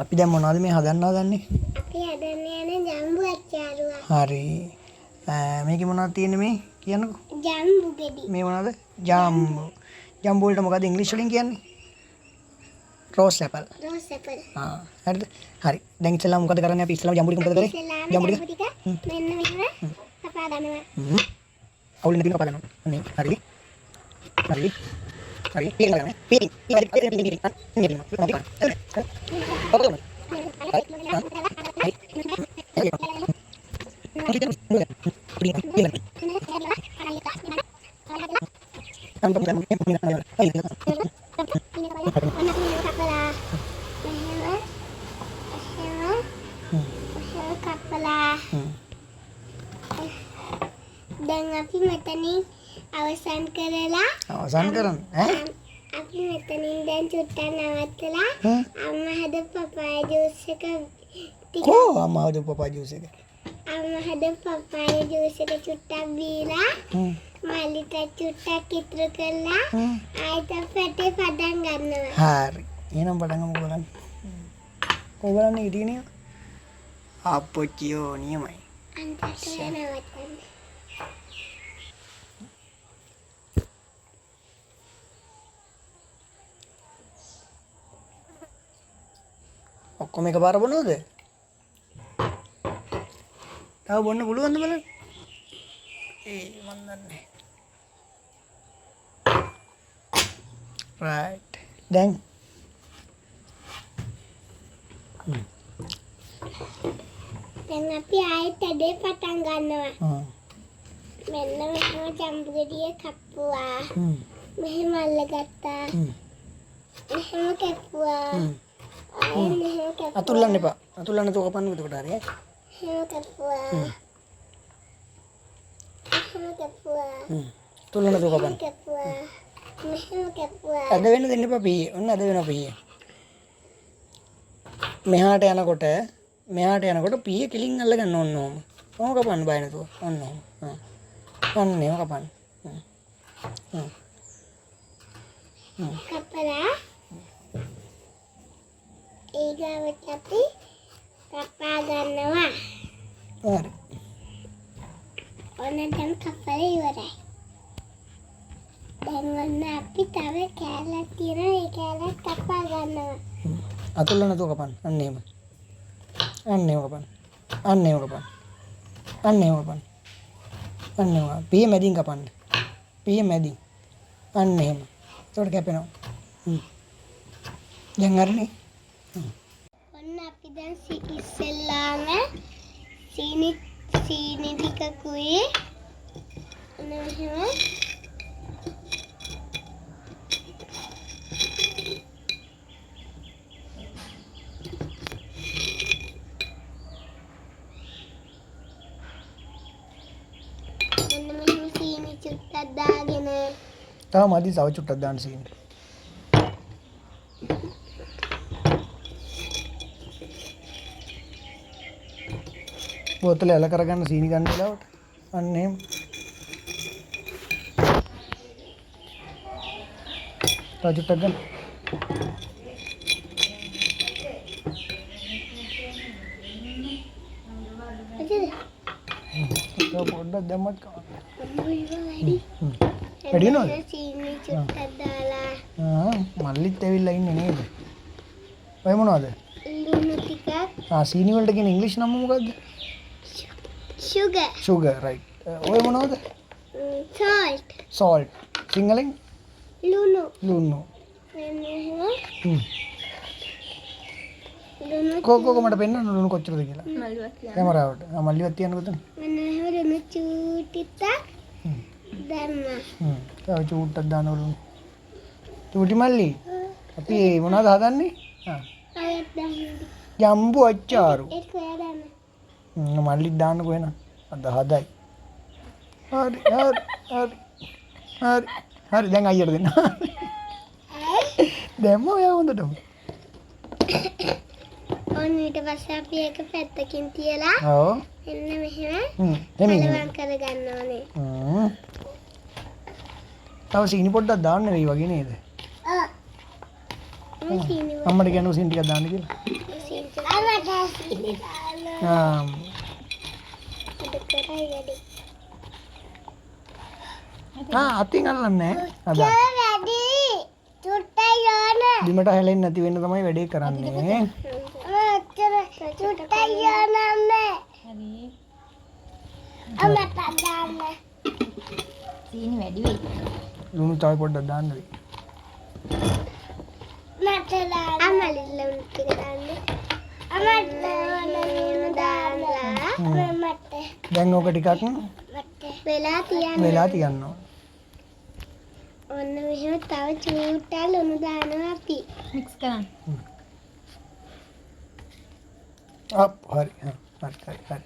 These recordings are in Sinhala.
අපි දැන් මොනවද මේ හදන්නේ? අපි හදන්නේ යන ජම්බු අච්චාරුවක්. හරි. මේකේ මොනවද තියෙන්නේ මේ? කියන්නකෝ. ජම්බු ගෙඩි. මේ මොනවද? ජම්බු. ජම්බු වලට මොකද ඉංග්‍රීසි වලින් කියන්නේ? Rose Apple. Rose Apple. හරිද? හරි. දැන් ඉස්සෙල්ලා මොකද කරන්නේ? අපි ඉස්සෙල්ලාම ජම්බු ටික මොකද කරේ? ජම්බු ටික මෙන්න මෙහෙම කපා ගන්නවා. අවුල් නැතිව කපා ගන්නවා. අනේ හරි. හරි. හරි. පිටින් ගන්න. පිටින්. දැන් අපි මෙතනින් අවසන් කරලා අවසන් කරන්න ඈ අපි මෙතනින් දැන් චුට්ටක් නවත්තලා අම්මා හදපු පපාය ජූස් එක ටික කො අම්මා හදපු පපාය ජූස් එක අම්මා හදපු පපාය ජූස් එක චුට්ටක් බීලා මල්ලිට චුට්ටක් ඉතුරු කරලා ආයෙත් පැටේ පටන් ගන්නවා. හරි. එහෙනම් පටන් ගමු බලන්න. කොහොමද ඉතිනේ? අප්පච්චියෝ නියමයි. අන්තට නවත්තන්න. ඔක්කොම එකපාර බොනවද? තව බොන්න පුළුවන්ද බලන්න? මන් දන්නේ. right. දැන් දැන් අපි ආයෙත් ඇදේ පටන් ගන්නවා. මෙන්න මෙහෙම ජම්බු ගෙඩිය කප්පුවා. මෙහෙම අල්ලගත්තා. මෙහෙම කැප්පුවා. අතුල්ලන්න එපා. අතුල්ලන්න තෝ කපන්න එතකොට හරි ඈ. මෙහෙම කැප්පුවා. මෙහෙම කැප්පුවා. අතුල්ලන්න තෝ කපන්න. කැප්පුවා. මෙහෙම කැප්පුවා. අද වෙන්න දෙන්න එපා පීයේ. ඔන්න අද වෙනවා පීයේ. මෙහාට යනකොට පීයේ කිලින් අල්ල ගන්න ඕන ඕම. ඕම කපන්න බය නැතුව. ඔන්න ඕම. ඔන්න ඒව කපන්න. කපලා ඊගාවට අපි කපා ගන්නවා. හරි. ඔන්න දැන් කපලා ඉවරයි. දැන් ඔන්න අපි තව කෑල්ලක් තියෙනවා. ඒ කෑල්ලත් කපා ගන්නවා. අතුල්ලන්න තෝ කපන්න. අන්න එහෙම. අන්න ඒව කපන්න. අන්න ඒව කපන්න. අන්න ඒව කපන්න. අන්න ඒව. පීයේ මැදින් කපන්න. පීයේ මැදින්. අන්න එහෙම. ඒකට කැපෙනවා. දැන් හරිනේ. ඔන්න අපි දැන් ඉස්සෙල්ලාම සීනි ටිකකුයි ඔන්න මෙහෙම සීනි චුට්ටක් දාගෙන තව මදි තව චුට්ටක් දාන්න සීනි. බෝතලේ අල කරගන්න සීනි ගන්න වෙලාවට අන්න එහෙම. තව චුට්ටක් ගන්න. තව පොඩ්ඩක් දැම්මත් කවන්න. වැඩි නෝද? සීනි චුට්ටක් දාලා මල්ලිත් ඇවිල්ලා ඉන්නේ නේද? ඔය මොනවද? ලුණු ටිකක් සීනි වලට කියන ඉංග්‍රීසි නම මොකද්ද? sugar right. ඔය මොනවද? salt. සිංහලෙන් ලුණු. කොහොම මට පෙන්නන්න ලුණු කොච්චරද කියලා. කැමරාවට. මල්ලිවත් තියන්නකො තන. ලුණු චූටිට දැම්මා. තව චූට්ටක් දාන්න ලුණු. චූටි මල්ලි. අපි මොනවද හදන්නේ? ආයෙත් දාන්න. ජම්බු අච්චාරු. ඒක ඔයා දාන්න. මල්ලිත් දාන්නකෝ එන. අද හදයි. හරි දැන් අයියට දෙන්න. දැම්මෝ ඔයා හොඳටම. ඔන්න ඊට පස්සේ අපි ඒක පැත්තකින් තියලා ඔව් එන්න මෙහෙම එමින් කරගන්න ඕනේ. තව සීනි පොඩ්ඩක් දාන්න වෙයි වගේ නේද? ඔව්. සීනි අම්මට කියනවා සීනි ටිකක් දාන්න කියලා. සීනි අතින් අල්ලන්නේ අද බිමට හැලෙන්නේ නැති වෙන්න තමයි වැඩේ කරන්නේ. සීනි වැඩි වෙයි. ලුණු තව පොඩ්ඩක් දාන්න වෙයි. අමලි ලුණු ටික දාන්න. ලුණු දාලා මට දැන් ඕක ටිකක් වෙලා තියන්න. තියනවා. ඔන්න මෙහෙම තව චූට්ටක් ලුණු දානවා අපි. මික්ස් කරන්න. අප් හරි. හරි.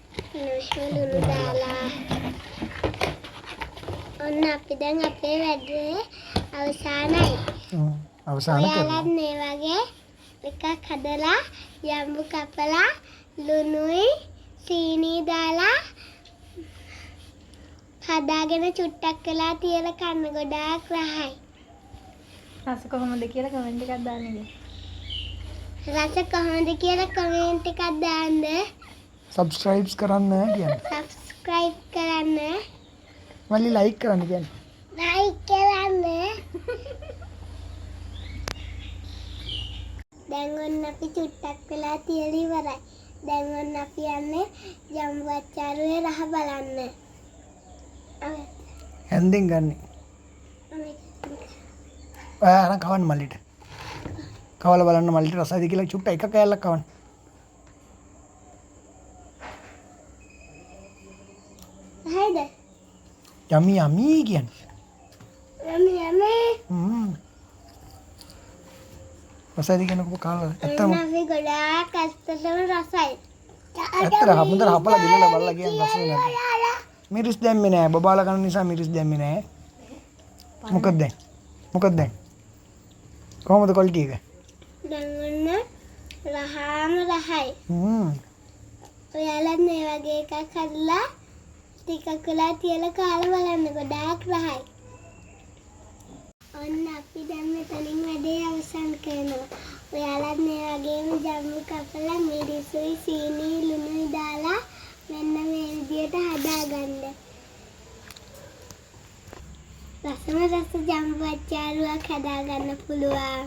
ලුණු දාලා ඔන්න අපි දැන් අපේ වැඩේ අවසానයි. අවසාන කරනවා. ඔයාලත් මේ වගේ එකක් හදලා යම්බු කපලා ලුණුයි සීනි දාලා හදාගෙන චුට්ටක් කළා තියලා කන්න ගොඩාක් රහයි. රස කොහොමද කියලා කමෙන්ට් එකක් දාන්න. රස කොහොමද කියලා කමෙන්ට් එකක් දාන්න. සබ්ස්ක්‍රයිබ් කරන්න කියන්නේ. සබ්ස්ක්‍රයිබ් කරන්න. මල්ලි ලයික් කරන්න කියන්නේ. ලයික් කරන්න. දැන් ඔන්න අපි චුට්ටක් වෙලා තියලා ඉවරයි. දැන් ඔන්න අපි යන්නේ ජම්බු අච්චාරුවේ රහ බලන්න. හැන්දෙන් ගන්න. අර කවන්න මල්ලිට. කවලා බලන්න මල්ලිට රසයිද කියලා චුට්ට එක කෑල්ලක් කවන්න. හයිද? යමි කියන්නේ. යමි. රසයිද කියනකො කාලා ඇත්තම අපි ගොඩාක් ඇත්තටම රසයි. ඇත්තට හමුදර හපලා ගිලලා බලලා කියන රසය නැද්ද? මිරිස් දැම්මේ නෑ. බබාලා කන නිසා මිරිස් දැම්මේ නෑ. මොකද දැන්? කොහොමද ක්වොලිටි එක? දැන් ඔන්න රහාම රහයි. ඔයාලත් මේ වගේ එකක් හදලා ටිකක් වෙලා තියලා කාලා බලන්න ගොඩාක් රහයි. ඔන්න අපි දැන් මෙතනින් වැඩේ අවසන් කරනවා. ඔයාලත් මේ වගේම ජම්බු කපලා මිරිසුයි සීනි ලුණුයි දාලා මෙන්න මේ විදියට හදාගන්න. රසම රස ජම්බු අච්චාරුවක් හදාගන්න පුළුවන්.